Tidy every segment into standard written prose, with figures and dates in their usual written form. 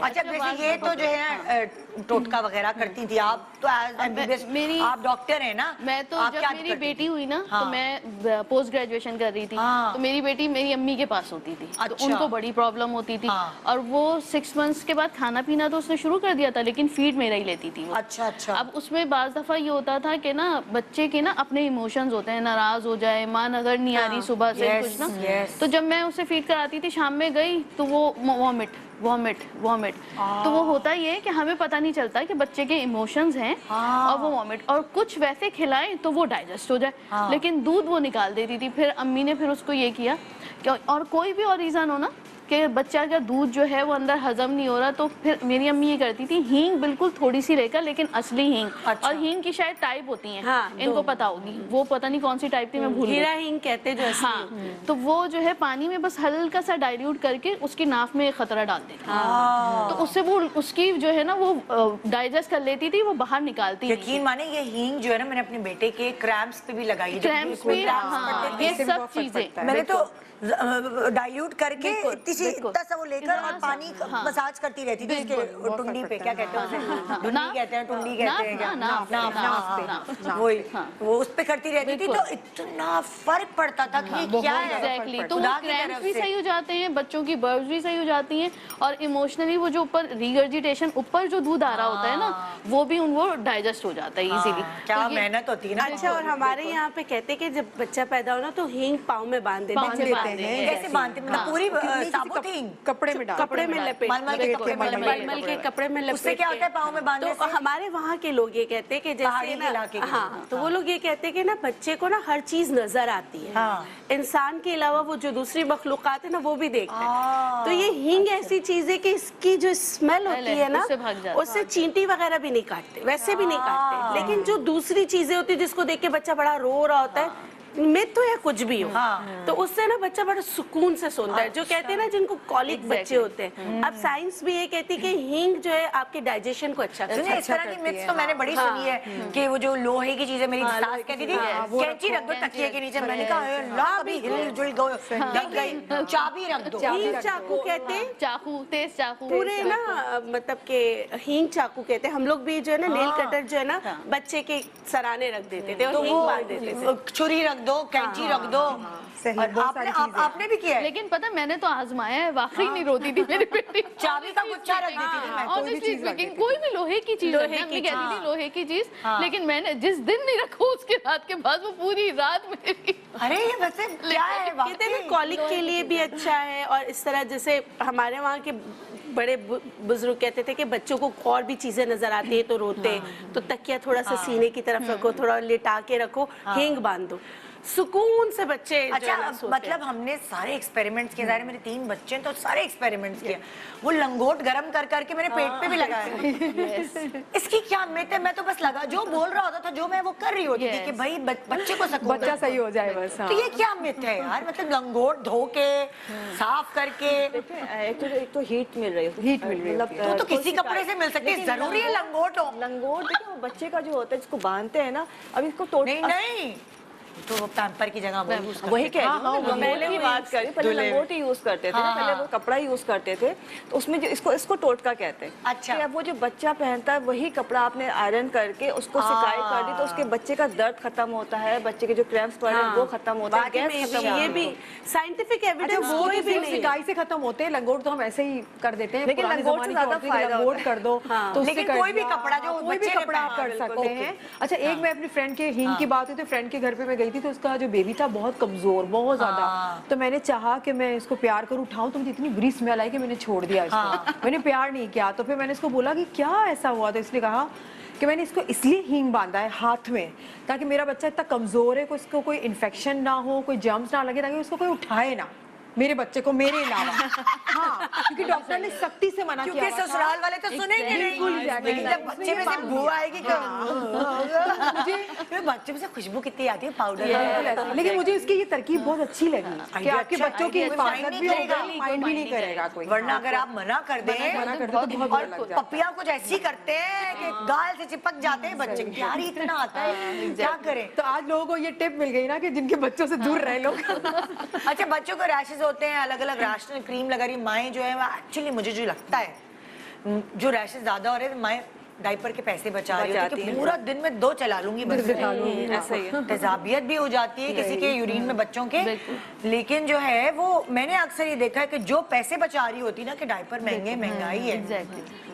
अच्छा वैसे ये तो जो है टोटका वगैरह करती थी आप, तो एमबीबीएस आप डॉक्टर हैं ना? मैं तो जब मेरी बेटी हुई ना तो मैं पोस्ट ग्रेजुएशन कर रही थी, तो मेरी बेटी मेरी अम्मी के पास होती थी। तो उनको बड़ी प्रॉब्लम होती थी और वो 6 मंथ्स के बाद खाना पीना तो उसने शुरू कर दिया था, लेकिन फीड मेरा ही लेती थी वो। अच्छा। अब उसमें बाज दफा ये होता था कि ना बच्चे के ना अपने इमोशंस होते हैं, नाराज हो जाए, माँ अगर नहीं आ रही सुबह से कुछ ना, तो जब मैं उसे फीड कराती थी शाम में गई तो वो वॉमिट वॉमिट वॉमिट। तो वो होता ही है कि हमें पता नहीं चलता कि बच्चे के इमोशंस हैं और वो वॉमिट, और कुछ वैसे खिलाएं तो वो डाइजेस्ट हो जाए, लेकिन दूध वो निकाल देती थी। फिर अम्मी ने फिर उसको ये किया कि और कोई भी और रीज़न हो ना कि बच्चा का दूध जो है वो अंदर हजम नहीं हो रहा, तो फिर मेरी अम्मी ये करती थी हींग बिल्कुल थोड़ी सी लेकर, लेकिन असली हींग। अच्छा। और हींग की शायद टाइप होती हैं, इनको पता होगी, वो पता नहीं कौन सी टाइप थी, मैं भूल गई। हीरा हींग कहते हैं जो असली। हाँ, तो वो जो है पानी में बस हल्का सा डाइल्यूट करके उसकी नाक में खतरा डाल देती। तो उससे वो उसकी जो है ना वो डाइजेस्ट कर लेती थी, वो बाहर निकालती। यकीन माने ये हींग जो है ना मैंने अपने बेटे के क्रैम्प्स पे भी लगाई, क्रैम्प्स भी, ये सब चीजें मैंने तो डाइल्यूट करके इतना सा वो लेकर और पानी मसाज करती रहती थी उसके टुंडी पे, क्या कहते हैं उसे, टुंडी कहते हैं, टुंडी कहते हैं क्या, वही वो उस पे करती रहती थी, तो इतना फर्क पड़ता था कि क्या है। एग्जैक्टली, तो वो क्रैम्प्स भी सही हो जाते हैं, बच्चों की बर्ब्स भी सही हो जाती हैं, और इमोशनली वो जो ऊपर रिगर्जिटेशन ऊपर जो दूध आ रहा होता है ना, वो भी उनको डाइजेस्ट हो जाता है इजीली। क्या मेहनत होती है ना। अच्छा, और हमारे यहाँ पे कहते हैं कि जब बच्चा पैदा हो ना तो हींग पाँव में बांध देते हैं। कैसे बांधते हैं? पूरी साबुत हींग कपड़े में कपड़े में लपेट, मलमल के कपड़े में लपेट। उससे क्या होता है पाँव में बांधने से? तो हमारे वहाँ के लोग ये कहते हैं कि जैसे ना, हाँ, तो वो लोग ये कहते हैं कि ना बच्चे को ना हर चीज नजर आती है, इंसान के अलावा वो जो दूसरी मखलूकात है ना वो भी देखते हैं। तो ये हींग ऐसी चीज है कि इसकी जो स्मेल होती है ना उससे चींटी वगैरह भी नहीं काटते, वैसे भी नहीं काटते, लेकिन जो दूसरी चीजें होती है जिसको देख के बच्चा बड़ा रो रहा होता है, मिथ तो या कुछ भी हो, तो उससे ना बच्चा बड़ा सुकून से सोता है। जो कहते हैं ना जिनको कॉलिक बच्चे होते हैं, अब साइंस भी ये कहती है कि हींग जो है आपके डाइजेशन को अच्छा करती है। इस तरह की मिथ्स तो मैंने बड़ी सुनी है कि वो जो लोहे की चीजें, मेरी सास कहती थी कैंची रख दो तकिए के नीचे, मैंने कहा अल्लाह अभी हिल गई, चाबी रख दो। हींग चाकू कहते हैं, चाकू, तेज चाकू पूरे ना, मतलब के हींग चाकू कहते हैं। हम लोग भी जो है ना नेल कटर जो है ना बच्चे के सराने रख देते थे और हींग बांध देते थे। छुरी रख दो, कैंची रख दो। आपने भी किया है? लेकिन पता मैंने तो आजमाया है, वाकई नहीं रोती थी मेरी बेटी। चाबी का गुच्छा रख देती थी मैं, ऑनेस्टली स्पीकिंग, कोई भी लोहे की चीज, कहती थी लोहे की चीज, लेकिन मैंने जिस दिन नहीं रखा उसके रात के बाद वो पूरी रात मेरी। अरे ये वैसे क्या है, कहते हैं कॉलिक के लिए भी अच्छा है, और इस तरह जैसे हमारे वहाँ के बड़े बुजुर्ग कहते थे कि बच्चों को और भी चीजें नजर आती है तो रोते, तो तकिया थोड़ा सा सीने की तरफ रखो, थोड़ा लिटा के रखो, हींग बांध दो, सुकून से बच्चे। अच्छा, मतलब हमने सारे एक्सपेरिमेंट्स किए, मेरे 3 बच्चे हैं तो सारे एक्सपेरिमेंट्स किए। वो लंगोट गरम कर करके मेरे पेट पे भी लगाया। इसकी क्या मिथ है? मैं तो बस लगा जो बोल रहा होता था, जो मैं वो कर रही होती थी कि भाई बच्चे को सुकून, बच्चा सही हो जाए बस। तो ये क्या मिथ है यार? मतलब लंगोट धो के साफ करके, एक तो हीट मिल रही है, मतलब तो किसी कपड़े से मिल सकती है, जरूरी है लंगोट हो? लंगोट देखो बच्चे का जो होता है जिसको बांधते हैं ना, अब इसको तोड़ नहीं तो पैम्पर की जगह वही कह रही हूँ, पहले की बात करें, पहले लंगोट ही यूज करते थे, पहले वो कपड़ा यूज करते थे, तो उसमें जो इसको टोटका कहते हैं। अच्छा, अब वो जो बच्चा पहनता है वही कपड़ा आपने आयरन करके उसको सिकाई कर दी तो उसके बच्चे का दर्द खत्म होता है, बच्चे के जो क्रैम्प्स पड़ रहे हैं वो खत्म होता है, गैस खत्म। ये भी साइंटिफिक एविडेंस कोई भी नहीं, सिकाई से खत्म होते हैं, लंगोट तो हम ऐसे ही कर देते हैं, लेकिन लंगोट से ज्यादा फायदा लंगोट कर दो तो लेकिन कोई भी कपड़ा जो कोई भी कपड़ा आप कर सकते हैं। अच्छा, एक मैं अपनी फ्रेंड के हींग की बात हुई तो फ्रेंड के घर पे मैं गई थी, तो उसका जो बेबी था बहुत कमजोर, बहुत ज्यादा, तो मैंने चाहा कि मैं इसको प्यार करूं, उठाऊं, तो मुझे इतनी बुरी स्मेल आई कि मैंने छोड़ दिया इसको। मैंने प्यार नहीं किया। तो फिर मैंने इसको बोला कि क्या ऐसा हुआ, तो इसने कहा कि मैंने इसको इसलिए हींग बांधा है हाथ में ताकि मेरा बच्चा इतना कमजोर है, इसको कोई इन्फेक्शन ना हो, कोई जर्म्स ना लगे, ताकि उसको कोई उठाए ना, मेरे बच्चे को मेरे अलावा। हाँ, क्योंकि डॉक्टर ने सख्ती से मना किया, क्योंकि ससुराल वाले तो सुनेंगे नहीं, लेकिन जब बच्चे में से बू आएगी मुझे बच्चे में से खुशबू कितनी आती है पाउडर। लेकिन मुझे इसकी ये तरकीब बहुत अच्छी लगी कि आपके बच्चों की हिफाजत भी होगी, माइंड भी नहीं करेगा कोई, वरना अगर आप मना कर दें तो बहुत और पपिया कुछ ऐसी करते हैं कि गाल से चिपक जाते हैं बच्चे, प्यार ही इतना आता है, क्या करें। तो आज लोगों को ये टिप मिल गई ना कि जिनके बच्चों से दूर रहे लोग। अच्छा, बच्चों को रैशेज होते हैं, अलग अलग रैशनल क्रीम लगा रही माएँ जो है, एक्चुअली मुझे जो लगता है जो रैशेस ज्यादा हो रहे थे, मैं डायपर के पैसे बचा रही हूँ कि पूरा दिन में 2 चला लूंगी बस, ऐसा ही है। तेजाबियत भी हो जाती है किसी के यूरिन में बच्चों के। लेकिन जो है वो मैंने अक्सर ये देखा है कि जो पैसे बचा रही होती ना कि डायपर महंगाई है,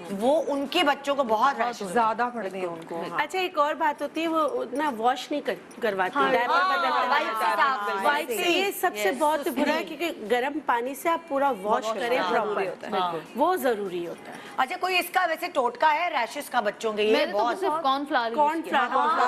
वो उनके बच्चों को बहुत ज्यादा पड़ते हैं उनको। अच्छा, एक और बात होती है, वो ना वॉश नहीं करवाती, डायपर वाइप से। ये सबसे बहुत बुरा है क्योंकि गर्म पानी से आप पूरा वॉश करें प्रॉपर, वो जरूरी होता है। अच्छा, कोई इसका वैसे टोटका है रैशेस का बच्चों के? ये मैंने तो सिर्फ कॉर्नफ्लावर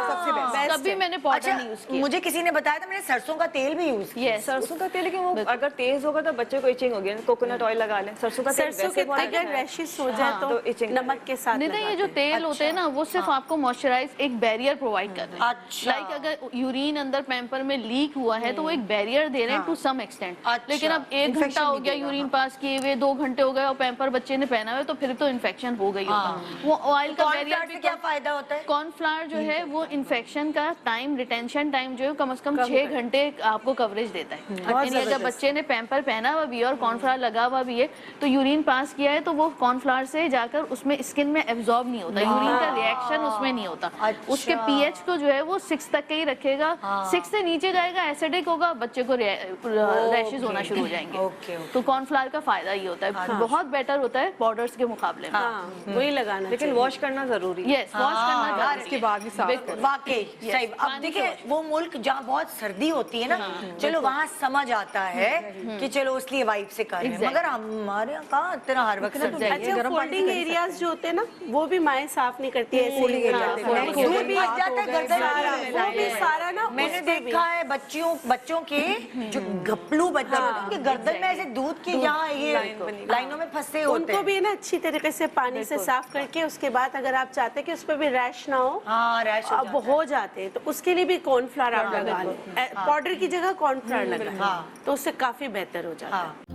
सबसे बेस्ट। कभी मैंने पाउडर नहीं यूज किया। मुझे किसी ने बताया था, मैंने सरसों का तेल भी यूज किया। सरसों का तेल, लेकिन वो अगर तेज होगा तो बच्चे को इचिंग होगी। कोकोनट ऑयल लगा लें, सरसों का तेल सरसों के अगर रैशेस हो जाए तो नमक के साथ नहीं, ये जो तेल होते हैं ना, वो सिर्फ आपको मॉइस्चराइज, एक बैरियर प्रोवाइड कर रहे हैं। अच्छा। लाइक अगर यूरिन अंदर पैम्पर में लीक हुआ है तो वो एक बैरियर दे रहे हैं टू सम एक्सटेंट। लेकिन अब 1 घंटा हो गया यूरिन पास किए हुए, 2 घंटे हो गए और पैम्पर बच्चे ने पहना हुआ, तो फिर तो इन्फेक्शन हो गई होगा। वो ऑयल का बैरियर से क्या फायदा होता है? कॉर्नफ्लावर जो है वो इन्फेक्शन का टाइम, रिटेंशन टाइम जो है कम से कम 6 घंटे आपको कवरेज देता है। यानी अगर बच्चे ने पैम्पर पहना हुआ भी है और कॉर्नफ्लावर लगा हुआ भी है तो यूरिन पास किया है तो वो कॉर्नफ्लावर से जाकर उसमें स्किन में एब्जॉर्ब नहीं होता, यूरिन का रिएक्शन उसमें नहीं होता। उसके पीएच को जो है वो 6 तक के ही रखेगा। 6 से नीचे जाएगा एसिडिक होगा, बच्चे को रैशेस होना शुरू हो जाएंगे। तो कॉर्नफ्लावर का फायदा ये होता है, बहुत बेटर होता है पाउडर्स के मुकाबले में। वही लगाना, लेकिन वॉश करना जरूरी है। यस, वॉश करना इसके बाद भी साफ वाकई सही। अब देखिए वो मुल्क जहाँ बहुत सर्दी होती है ना, चलो वहाँ समझ आता है कि चलो इसलिए वाइप से कर रहे हैं, मगर हमारे यहाँ कहाँ इतना हर वक्त सर्दी है। अच्छा, फोल्डिंग एरियाज जो होते हैं ना, वो भी माएँ साफ नहीं करती है। दूध भी आ जाता है गर्दन में, वो भी सारा ना, मैंने देखा है बच्चों के जो गपलू बच्चे होते हैं, उनके गर्दन में ऐसे दूध की यहाँ ये लाइनों में फंसे होते उनको हैं। भी ना अच्छी तरीके से पानी से साफ करके उसके बाद अगर आप चाहते हैं कि उस पर भी रैश ना हो, रैश अब हो जाते हैं, तो उसके लिए भी कॉर्नफ्लावर आप लगा लें। पाउडर की जगह कॉर्नफ्लावर लगा, तो उससे काफी बेहतर हो जाता है।